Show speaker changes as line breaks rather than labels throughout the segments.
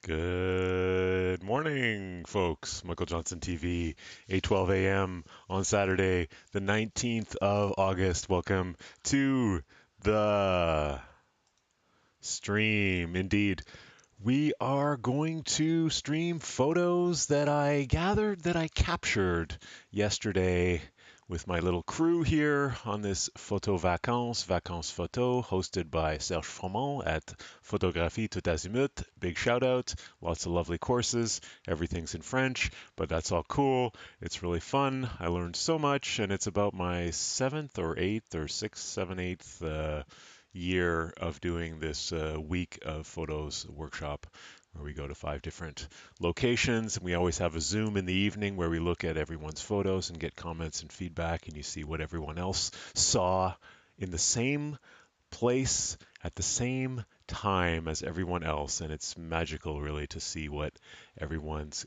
Good morning, folks. Michael Johnson TV, 8:12 a.m. on Saturday, the 19th of August. Welcome to the stream. Indeed, we are going to stream photos that I gathered, that I captured yesterday with my little crew here on this photo vacances photo, hosted by Serge Froment at Photographie Tout Azimut. Big shout out, lots of lovely courses. Everything's in French, but that's all cool. It's really fun. I learned so much, and it's about my seventh or eighth or sixth, seven, eighth year of doing this week of photos workshop where we go to 5 different locations, and we always have a Zoom in the evening where we look at everyone's photos and get comments and feedback, and you see what everyone else saw in the same place at the same time as everyone else, and it's magical really to see what everyone's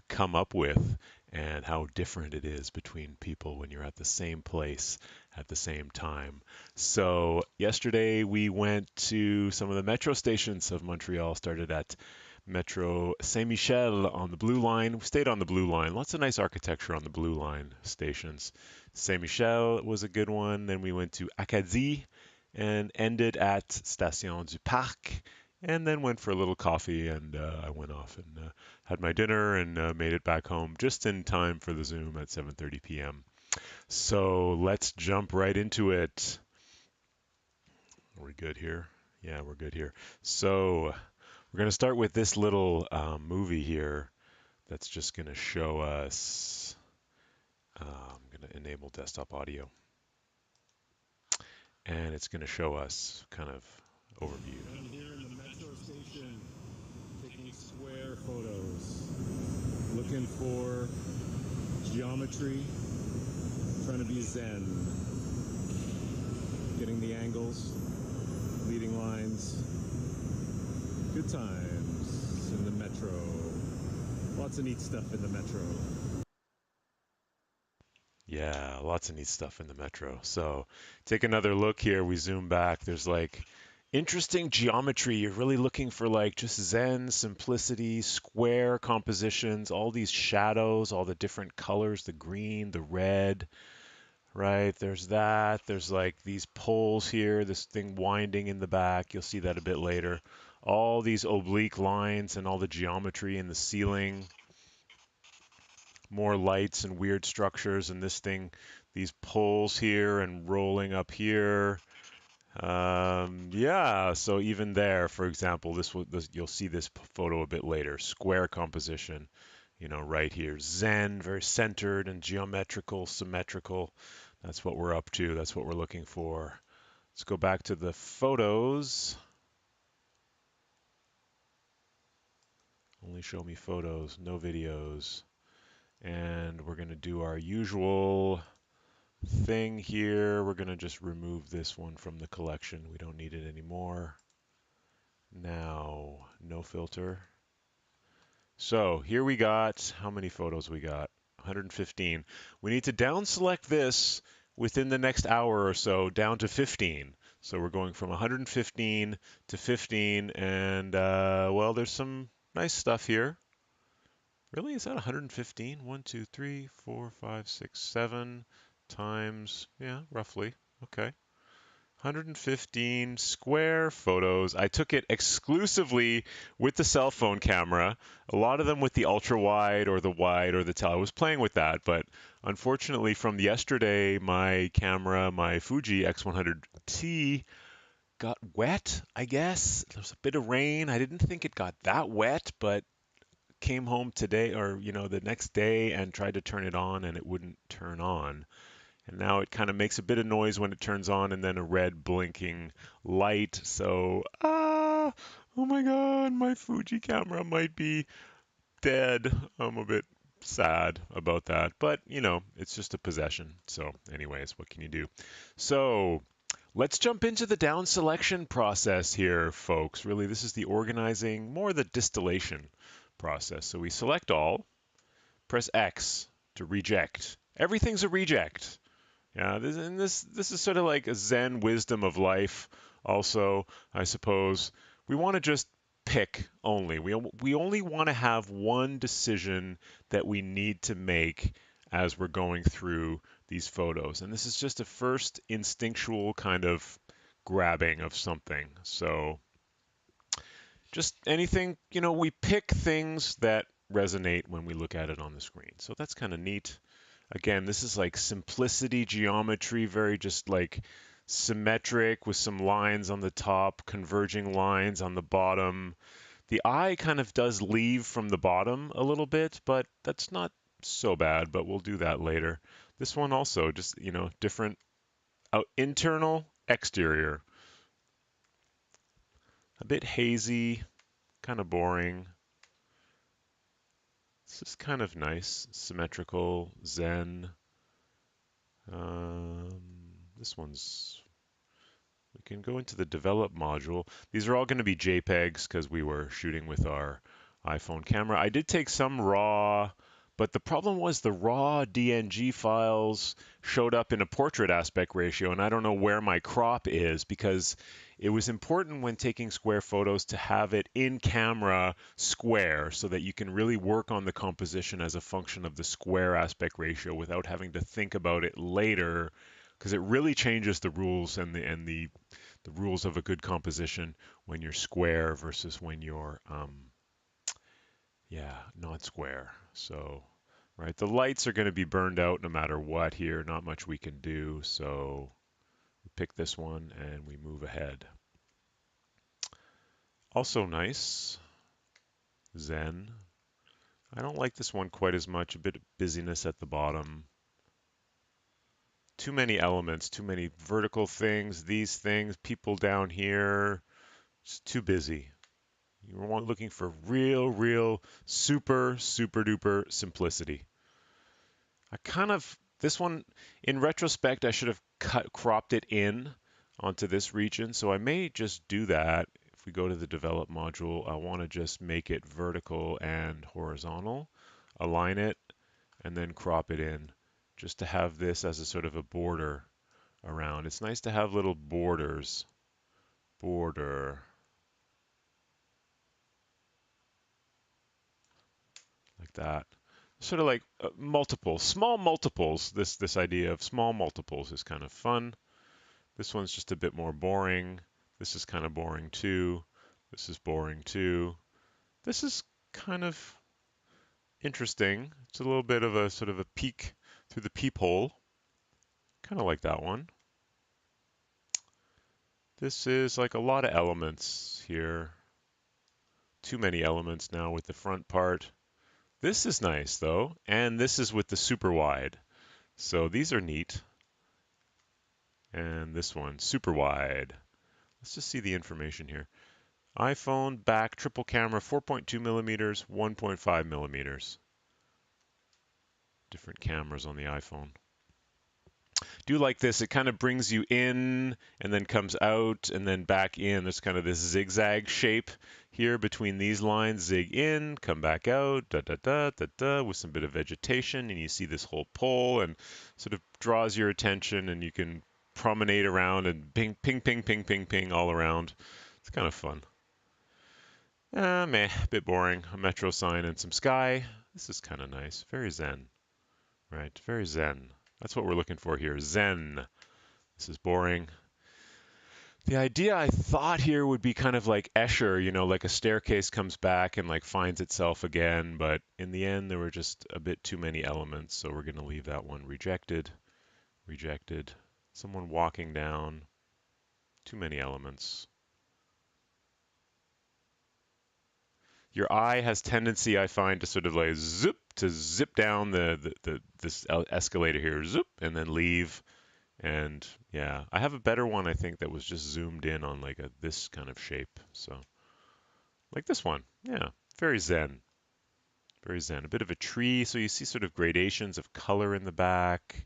come up with and how different it is between people when you're at the same place at the same time. So yesterday we went to some of the metro stations of Montreal. Started at Metro Saint Michel on the Blue Line. We stayed on the Blue Line. Lots of nice architecture on the Blue Line stations. Saint Michel was a good one. Then we went to Acadie and ended at Station du Parc, and then went for a little coffee, and I went off and had my dinner and made it back home just in time for the Zoom at 7:30 p.m. So let's jump right into it. Are we good here? Yeah, we're good here. So we're going to start with this little movie here that's just going to show us. I'm going to enable desktop audio, and it's going to show us kind of overview.
I'm here in the metro station taking square photos, looking for geometry, trying to be zen, getting the angles, leading lines, good times in the metro, lots of neat stuff in the metro.
Yeah, lots of neat stuff in the metro. So take another look here. We zoom back. There's like interesting geometry. You're really looking for like just zen, simplicity, square compositions, all these shadows, all the different colors, the green, the red, right? There's that. There's like these poles here, this thing winding in the back. You'll see that a bit later. All these oblique lines and all the geometry in the ceiling, more lights and weird structures, and this thing, these poles here and rolling up here. Yeah, so even there, for example, you'll see this photo a bit later. Square composition, right here. Zen, very centered and geometrical, symmetrical. That's what we're up to. That's what we're looking for. Let's go back to the photos. Only show me photos, no videos. And we're going to do our usual thing here. We're going to just remove this one from the collection. We don't need it anymore. Now, no filter. So here we got, how many photos we got? 115. We need to down select this within the next hour or so down to 15. So we're going from 115 to 15, and well, there's some nice stuff here. Really? Is that 115? 1, 2, 3, 4, 5, 6, 7 times, yeah, roughly. Okay. 115 square photos. I took it exclusively with the cell phone camera, a lot of them with the ultra wide or the tele. I was playing with that, but unfortunately from yesterday, my camera, my Fuji X100T, got wet, I guess. There was a bit of rain. I didn't think it got that wet, but came home today or the next day and tried to turn it on and it wouldn't turn on. And now it kind of makes a bit of noise when it turns on and then a red blinking light. So, oh my God, my Fuji camera might be dead. I'm a bit sad about that, but it's just a possession. So, anyways, what can you do? So, let's jump into the down selection process here, folks. Really, this is the organizing, more the distillation process. So, we select all, press X to reject. Everything's a reject. Yeah, this is sort of like a Zen wisdom of life. Also, I suppose we want to just pick only. We only want to have one decision that we need to make as we're going through these photos. And this is just a first instinctual kind of grabbing of something. So just anything, we pick things that resonate when we look at it on the screen. So that's kind of neat. Again, this is like simplicity geometry, very just like symmetric with some lines on the top, converging lines on the bottom. The eye kind of does leave from the bottom a little bit, but that's not so bad, but we'll do that later. This one also just, different internal, exterior. A bit hazy, kind of boring. This is kind of nice, symmetrical, zen. Um, this one's We can go into the develop module. These are all going to be JPEGs because we were shooting with our iPhone camera. I did take some raw, but the problem was the raw DNG files showed up in a portrait aspect ratio, and I don't know where my crop is because it was important when taking square photos to have it in camera square so that you can really work on the composition as a function of the square aspect ratio without having to think about it later because it really changes the rules and the rules of a good composition when you're square versus when you're not square. So right, the lights are going to be burned out no matter what here, not much we can do. So we pick this one and we move ahead. Also nice, Zen. I don't like this one quite as much, a bit of busyness at the bottom. Too many elements, too many vertical things, these things, people down here. It's too busy. You're looking for real, super duper simplicity. This one, in retrospect, I should have cropped it in onto this region. So I may just do that. If we go to the develop module, I want to just make it vertical and horizontal, align it, and then crop it in just to have this as a sort of a border around. It's nice to have little borders. Border. Like that. Sort of like multiples, small multiples. This idea of small multiples is kind of fun. This one's just a bit more boring. This is kind of boring too. This is boring too. This is kind of interesting. It's a little bit of a sort of a peek through the peephole. Kind of like that one. This is like a lot of elements here. Too many elements now with the front part. This is nice though, and this is with the super wide. So these are neat. And this one, super wide. Let's just see the information here. iPhone back triple camera, 4.2 millimeters, 1.5 millimeters. Different cameras on the iPhone. Do like this. It kind of brings you in and then comes out and then back in. There's kind of this zigzag shape here between these lines. Zig in, come back out, da da da da da, with some bit of vegetation, and you see this whole pole and sort of draws your attention, and you can promenade around and ping, ping, ping, ping, ping, ping all around. It's kind of fun. Meh, a bit boring. A metro sign and some sky. This is kind of nice. Very zen. Right, very zen. That's what we're looking for here. Zen. This is boring. The idea I thought here would be kind of like Escher, like a staircase comes back and like finds itself again, but in the end there were just a bit too many elements, so we're going to leave that one rejected. Rejected. Someone walking down. Too many elements. Your eye has tendency, I find, to sort of like zip down this escalator here, zip, and then leave. And yeah, I have a better one I think that was just zoomed in on like this kind of shape. So like this one, yeah, very zen, very zen. A bit of a tree, so you see sort of gradations of color in the back,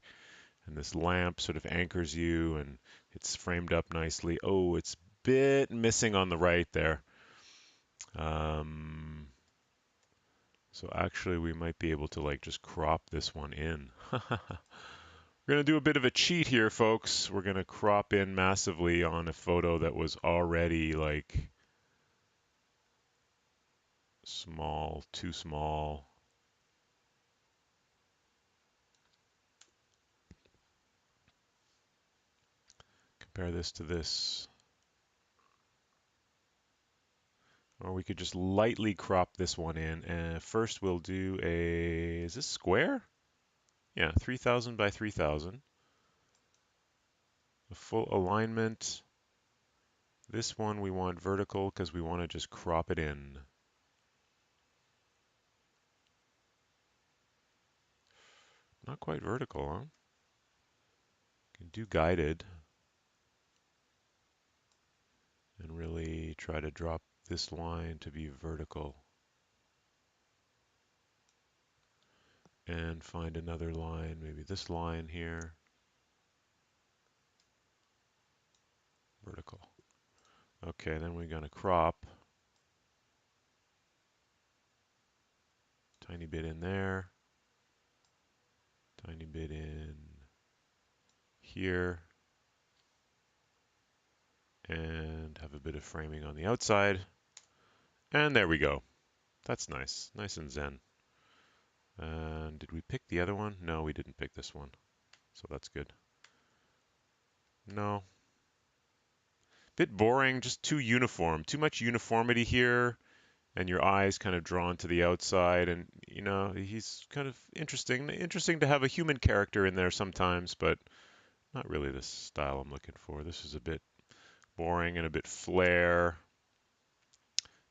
and this lamp sort of anchors you, and it's framed up nicely. Oh, it's a bit missing on the right there. Um, So actually we might be able to like just crop this one in. We're going to do a bit of a cheat here, folks. We're going to crop in massively on a photo that was already like Small, too small. Compare this to this. Or we could just lightly crop this one in. And first we'll do a, is this square? Yeah, 3000 by 3000. A full alignment. This one we want vertical because we want to just crop it in. Not quite vertical, huh? Can do guided and really try to drop this line to be vertical. And find another line, maybe this line here, vertical. Okay, then we're going to crop. Tiny bit in there. Tiny bit in here. And have a bit of framing on the outside. And there we go. That's nice. Nice and zen. And did we pick the other one? No, we didn't pick this one. So that's good. No. Bit boring, just too uniform. Too much uniformity here. And your eyes kind of drawn to the outside. And, you know, he's kind of interesting. Interesting to have a human character in there sometimes, but not really the style I'm looking for. This is a bit boring and a bit flair.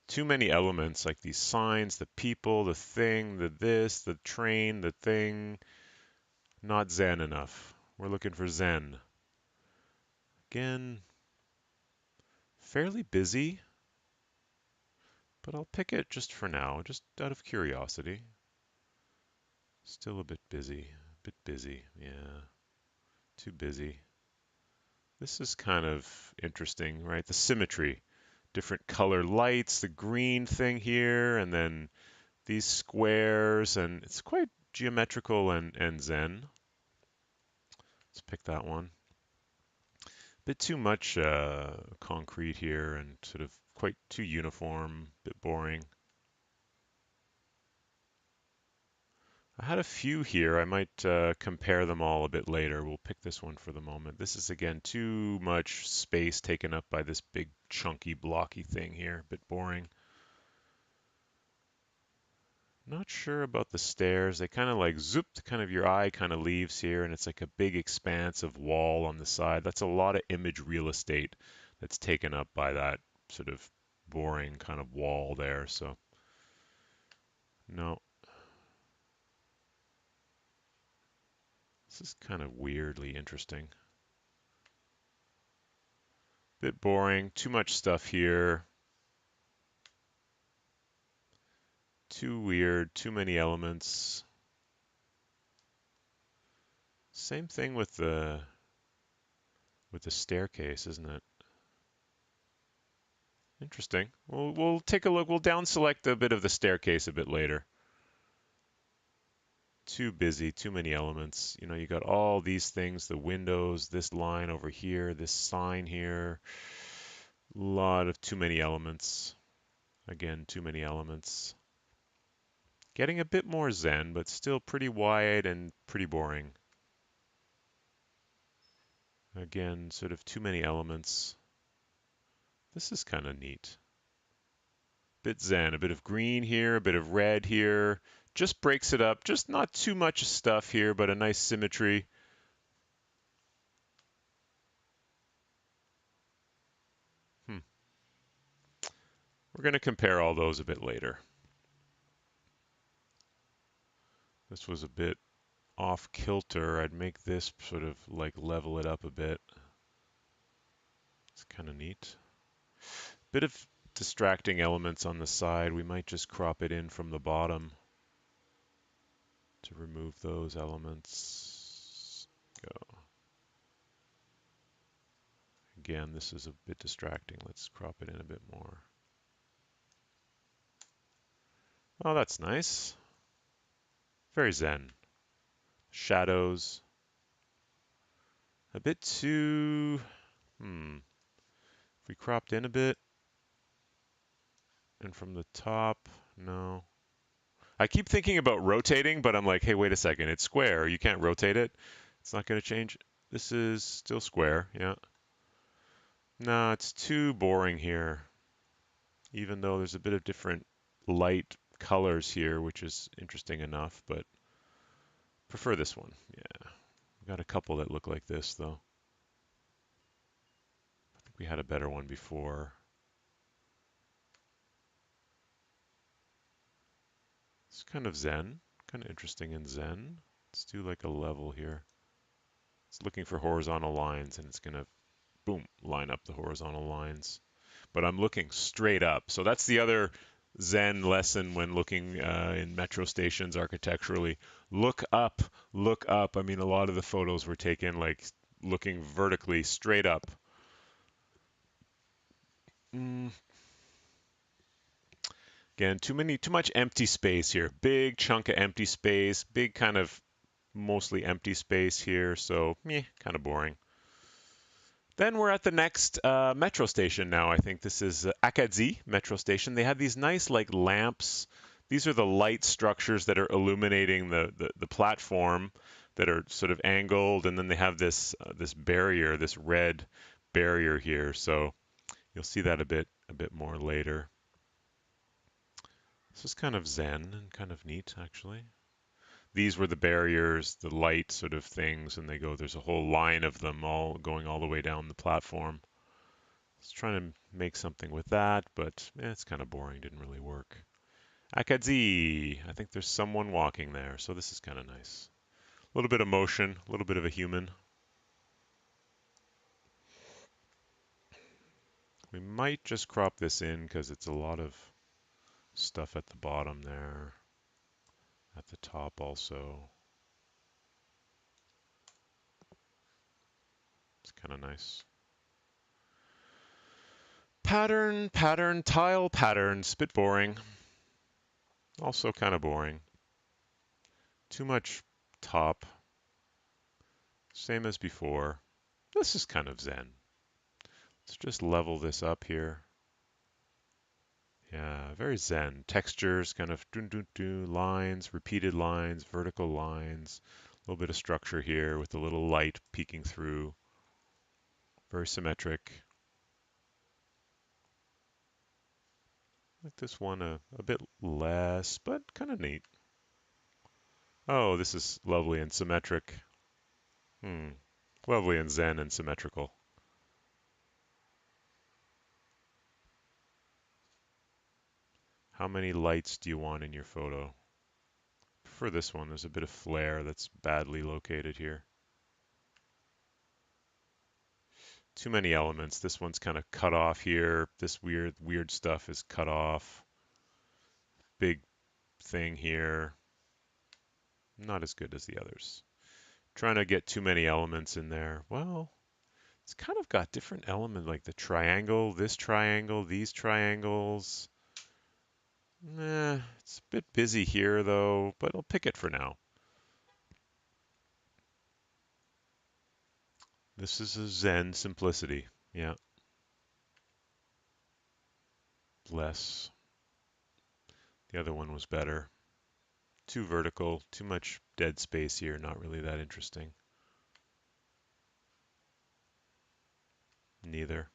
Too many elements like these signs, the people, the thing, the this, the train, the thing. Not zen enough. We're looking for zen. Again, fairly busy, but I'll pick it just for now, just out of curiosity. Still a bit busy. A bit busy, yeah. Too busy. This is kind of interesting, right? The symmetry. Different color lights, the green thing here, and then these squares, and it's quite geometrical and zen. Let's pick that one. Bit too much concrete here and sort of quite too uniform, bit boring. I had a few here. I might compare them all a bit later. We'll pick this one for the moment. This is, again, too much space taken up by this big, chunky, blocky thing here. Bit boring. Not sure about the stairs. They kind of like zooped, kind of your eye kind of leaves here, and it's like a big expanse of wall on the side. That's a lot of image real estate that's taken up by that sort of boring kind of wall there. So, no, this is kind of weirdly interesting. Bit boring, too much stuff here. Too weird, too many elements. Same thing with the staircase, isn't it? Interesting. We'll take a look. We'll down select a bit of the staircase a bit later. Too busy, too many elements. You know, you got all these things, the windows, this line over here, this sign here. A lot of too many elements. Again, too many elements. Getting a bit more zen, but still pretty wide and pretty boring. Again, sort of too many elements. This is kind of neat. Bit zen, a bit of green here, a bit of red here. Just breaks it up. Just not too much stuff here, but a nice symmetry. Hmm. We're going to compare all those a bit later. This was a bit off kilter. I'd make this sort of like level it up a bit. It's kind of neat. Bit of distracting elements on the side. We might just crop it in from the bottom to remove those elements. Go. Again, this is a bit distracting. Let's crop it in a bit more. Oh, that's nice. Very zen. Shadows. A bit too... If we cropped in a bit, and from the top, No. I keep thinking about rotating, but I'm like, hey, wait a second. It's square. You can't rotate it. It's not going to change. This is still square. Yeah. No, it's too boring here. Even though there's a bit of different light colors here, which is interesting enough, but prefer this one. Yeah. We've got a couple that look like this, though. I think we had a better one before. It's kind of zen, kind of interesting in zen. Let's do like a level here. It's looking for horizontal lines, and it's going to, boom, line up the horizontal lines. But I'm looking straight up. So that's the other Zen lesson when looking in metro stations architecturally. Look up, look up. I mean, a lot of the photos were taken like looking vertically straight up. Mm, Again, too much empty space here. Big chunk of empty space, big kind of mostly empty space here. So, kind of boring. Then we're at the next metro station now. I think this is Akadzi metro station. They have these nice like lamps. These are the light structures that are illuminating the platform that are sort of angled, and then they have this barrier, this red barrier here. So you'll see that a bit more later. This is kind of zen and kind of neat, actually. These were the barriers, the light sort of things, and they go. There's a whole line of them all going all the way down the platform. I was trying to make something with that, but it's kind of boring. Didn't really work. Akadzi. I think there's someone walking there, so this is kind of nice. A little bit of motion, a little bit of a human. We might just crop this in because it's a lot of stuff at the bottom there. At the top also. It's kind of nice. Pattern, tile patterns. Bit boring. Also kind of boring. Too much top. Same as before. This is kind of zen. Let's just level this up here. Yeah, very zen. Textures, kind of lines, repeated lines, vertical lines. A little bit of structure here with a little light peeking through. Very symmetric. Like this one a bit less, but kind of neat. Oh, this is lovely and symmetric. Hmm. Lovely and zen and symmetrical. How many lights do you want in your photo? For this one, there's a bit of flare that's badly located here. Too many elements. This one's kind of cut off here. This weird stuff is cut off. Big thing here. Not as good as the others. Trying to get too many elements in there. Well, it's kind of got different elements like the triangle, this triangle, these triangles. It's a bit busy here though, but I'll pick it for now. This is a Zen simplicity. Yeah, less. The other one was better. Too vertical, too much dead space here, not really that interesting. Neither.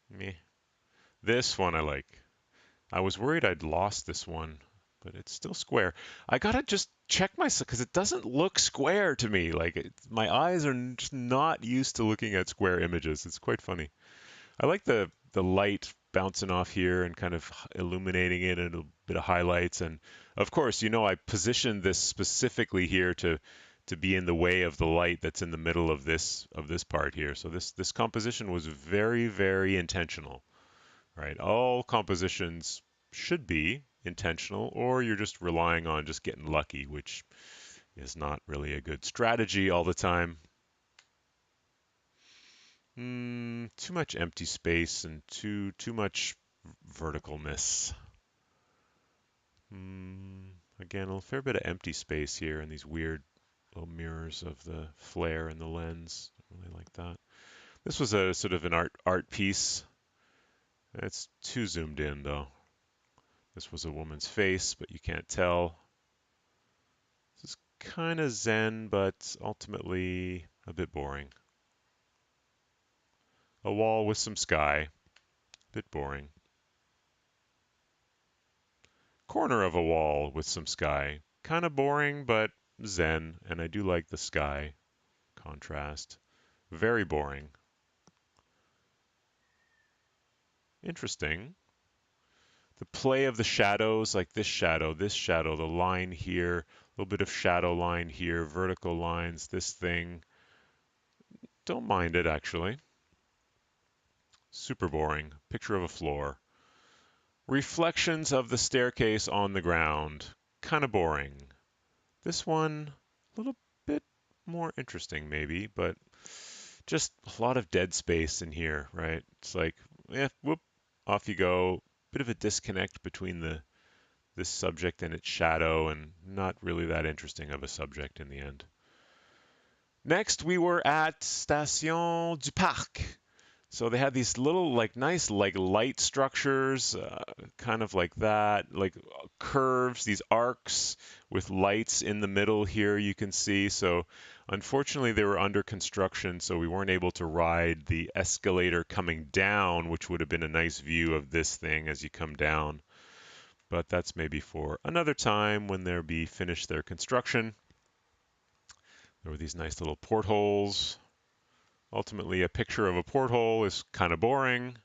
Meh. This one I like. I was worried I'd lost this one, but it's still square. I gotta just check myself because it doesn't look square to me. My eyes are just not used to looking at square images. It's quite funny. I like the light bouncing off here and kind of illuminating it and a bit of highlights. And of course, I positioned this specifically here to be in the way of the light that's in the middle of this part here. So this composition was very intentional, right? All compositions should be intentional, or you're just relying on just getting lucky, which is not really a good strategy all the time. Too much empty space and too much verticalness. Again, a fair bit of empty space here and these weird little mirrors of the flare and the lens. Don't really like that. This was a sort of an art piece. It's too zoomed in though. This was a woman's face, but you can't tell. This is kind of zen, but ultimately a bit boring. A wall with some sky, bit boring. Corner of a wall with some sky, kind of boring, but zen, and I do like the sky contrast. Very boring. Interesting. The play of the shadows, like this shadow, the line here, a little bit of shadow line here, vertical lines, this thing. Don't mind it actually. Super boring. Picture of a floor. Reflections of the staircase on the ground. Kind of boring. This one, a little bit more interesting maybe, but just a lot of dead space in here, right? It's like, whoop, off you go. Bit of a disconnect between this subject and its shadow, and not really that interesting of a subject in the end. Next, we were at Station du Parc. So they had these little, like, nice, like, light structures, kind of like that, like curves, these arcs with lights in the middle here, you can see. So unfortunately, they were under construction, so we weren't able to ride the escalator coming down, which would have been a nice view of this thing as you come down. But that's maybe for another time when they'll be finished their construction. There were these nice little portholes. Ultimately, a picture of a porthole is kind of boring.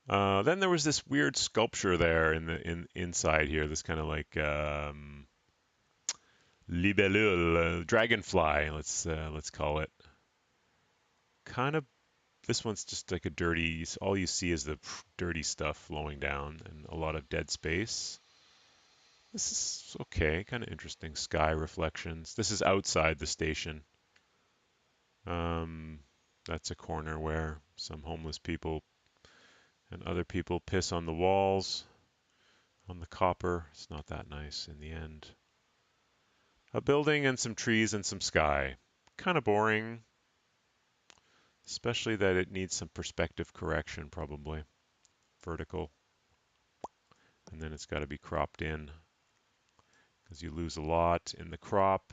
Then there was this weird sculpture there inside here, this kind of like libellule, dragonfly, let's call it. Kind of, this one's just like a dirty. All you see is the dirty stuff flowing down and a lot of dead space. This is okay, kind of interesting. Sky reflections. This is outside the station. Um, that's a corner where some homeless people and other people piss on the walls, on the copper. It's not that nice in the end. A building and some trees and some sky. Kind of boring, especially that it needs some perspective correction, probably. Vertical. And then it's got to be cropped in because you lose a lot in the crop.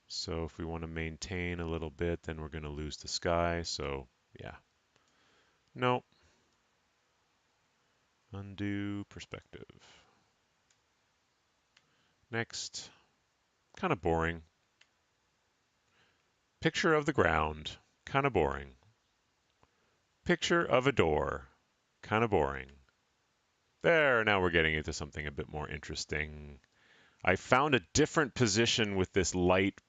So if we want to maintain a little bit, then we're going to lose the sky. So yeah. No. Undo perspective. Next. Kind of boring. Picture of the ground. Kind of boring. Picture of a door. Kind of boring. There, now we're getting into something a bit more interesting. I found a different position with this light,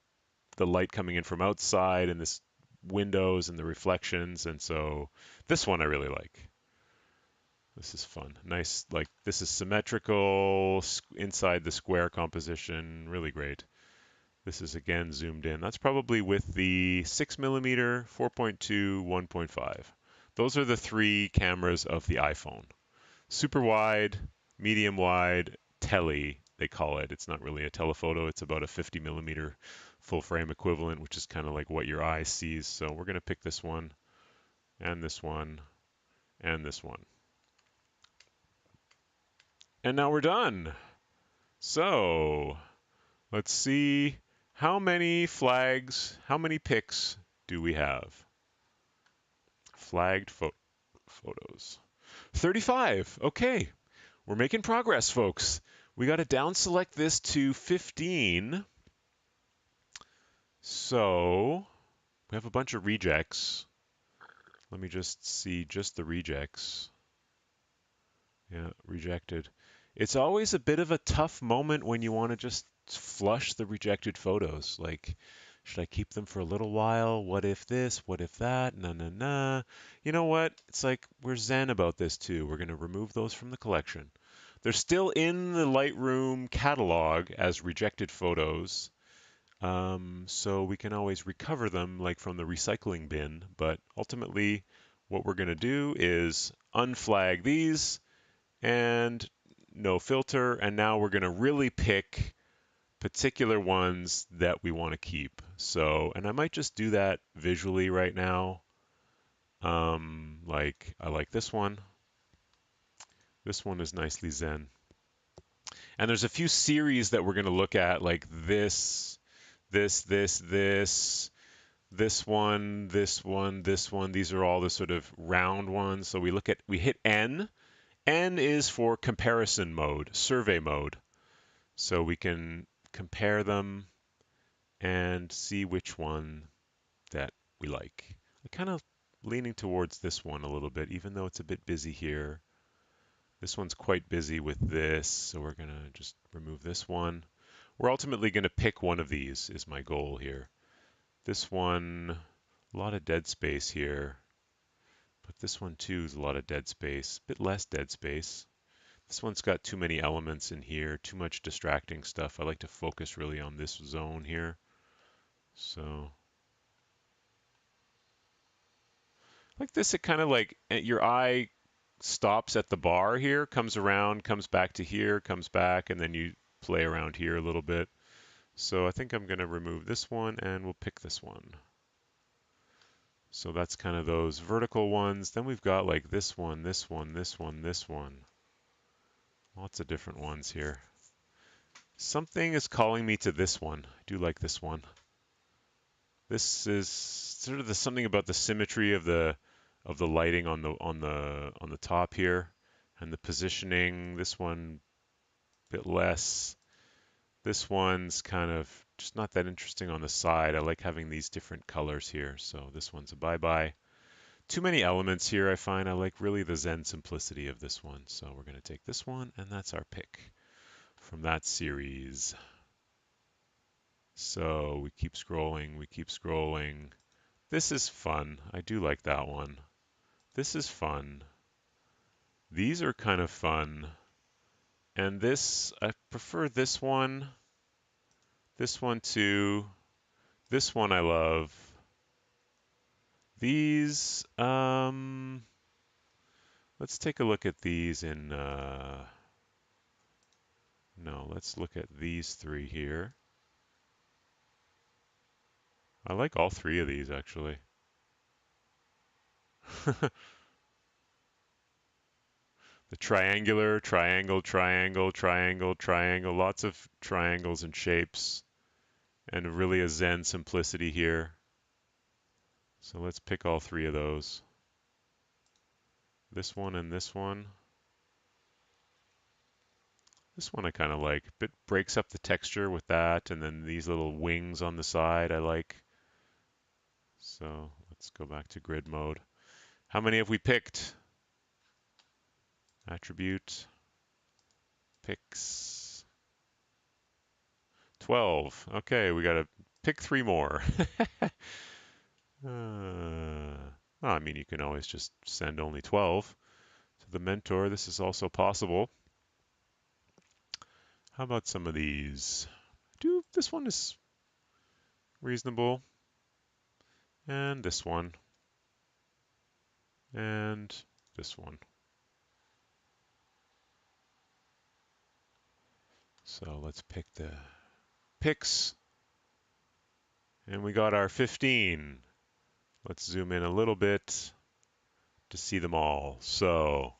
the light coming in from outside and this windows and the reflections, and so this one I really like. This is fun. Nice, like this is symmetrical inside the square composition, really great. This is again zoomed in. That's probably with the 6mm, 4.2, 1.5. Those are the three cameras of the iPhone. Super wide, medium wide, tele, they call it. It's not really a telephoto, it's about a 50mm full frame equivalent, which is kind of like what your eye sees. So we're going to pick this one, and this one, and this one. And now we're done. So let's see how many flags, how many pics do we have? Flagged photos. 35. Okay. We're making progress, folks. We got to down select this to 15. So we have a bunch of rejects. Let me just see just the rejects. Yeah, rejected. It's always a bit of a tough moment when you want to just flush the rejected photos. Like, should I keep them for a little while? What if this? What if that? Nah, nah, nah. You know what? It's like we're zen about this too. We're going to remove those from the collection. They're still in the Lightroom catalog as rejected photos. So we can always recover them like from the recycling bin. But ultimately, what we're going to do is unflag these and no filter. And now we're going to really pick particular ones that we want to keep. So, and I might just do that visually right now. I like this one. This one is nicely zen. And there's a few series that we're going to look at, like this one, this one, this one. These are all the sort of round ones. So we hit N. N is for comparison mode, survey mode. So we can compare them and see which one that we like. I'm kind of leaning towards this one a little bit, even though it's a bit busy here. This one's quite busy with this, so we're going to just remove this one. We're ultimately going to pick one of these is my goal here. This one, a lot of dead space here. But this one too is a lot of dead space, a bit less dead space. This one's got too many elements in here, too much distracting stuff. I like to focus really on this zone here. So like this, it kind of like your eye stops at the bar here, comes around, comes back to here, comes back, and then you play around here a little bit. So I think I'm going to remove this one and we'll pick this one. So that's kind of those vertical ones. Then we've got like this one, this one, this one, this one. Lots of different ones here. Something is calling me to this one. I do like this one. This is sort of something about the symmetry of the lighting on the top here and the positioning. This one a bit less. This one's kind of just not that interesting on the side. I like having these different colors here. So this one's a bye-bye. Too many elements here, I find. I like really the Zen simplicity of this one. So we're going to take this one, and that's our pick from that series. So we keep scrolling, we keep scrolling. This is fun. I do like that one. This is fun. These are kind of fun. And this, I prefer this one. This one too. This one I love. These, let's take a look at these in, no, let's look at these three here. I like all three of these actually. The triangular, triangle, triangle, triangle, triangle, lots of triangles and shapes, and really a Zen simplicity here. So let's pick all three of those. This one and this one. This one I kind of like. It breaks up the texture with that, and then these little wings on the side I like. So let's go back to grid mode. How many have we picked? Attribute, picks. 12. Okay, we got to pick 3 more. Well, I mean, you can always just send only 12 to the mentor. This is also possible. How about some of these? This one is reasonable. And this one. And this one. So let's pick the picks. And we got our 15. Let's zoom in a little bit to see them all. So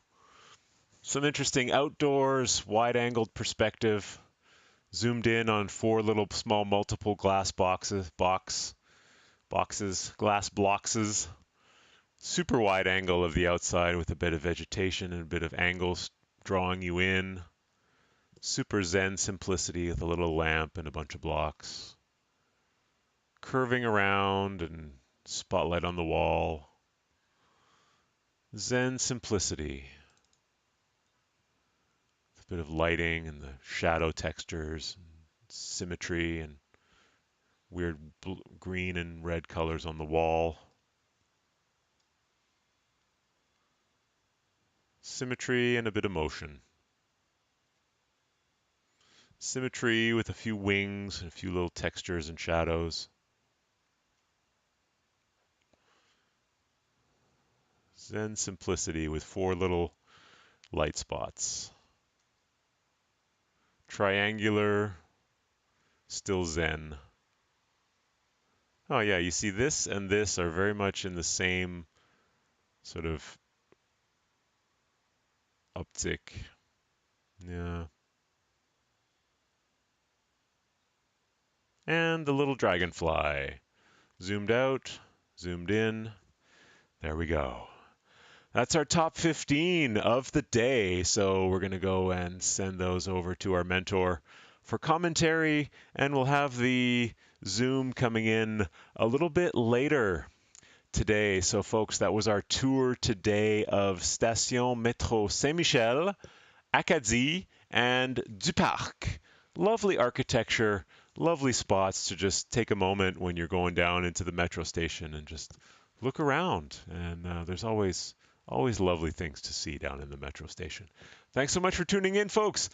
some interesting outdoors, wide-angled perspective. Zoomed in on 4 little small multiple glass boxes, glass boxes. Super wide angle of the outside with a bit of vegetation and a bit of angles drawing you in. Super Zen simplicity with a little lamp and a bunch of blocks. Curving around and spotlight on the wall. Zen simplicity. With a bit of lighting and the shadow textures, and symmetry and weird green and red colors on the wall. Symmetry and a bit of motion. Symmetry with a few wings and a few little textures and shadows. Zen simplicity with 4 little light spots. Triangular, still Zen. Oh yeah, you see this and this are very much in the same sort of uptick. Yeah. And the little dragonfly. Zoomed out, zoomed in. There we go. That's our top 15 of the day. So we're going to go and send those over to our mentor for commentary, and we'll have the Zoom coming in a little bit later today. So, folks, that was our tour today of Station Métro Saint-Michel, Acadie, and du Parc. Lovely architecture, lovely spots to just take a moment when you're going down into the metro station and just look around. And there's always lovely things to see down in the metro station. Thanks so much for tuning in, folks.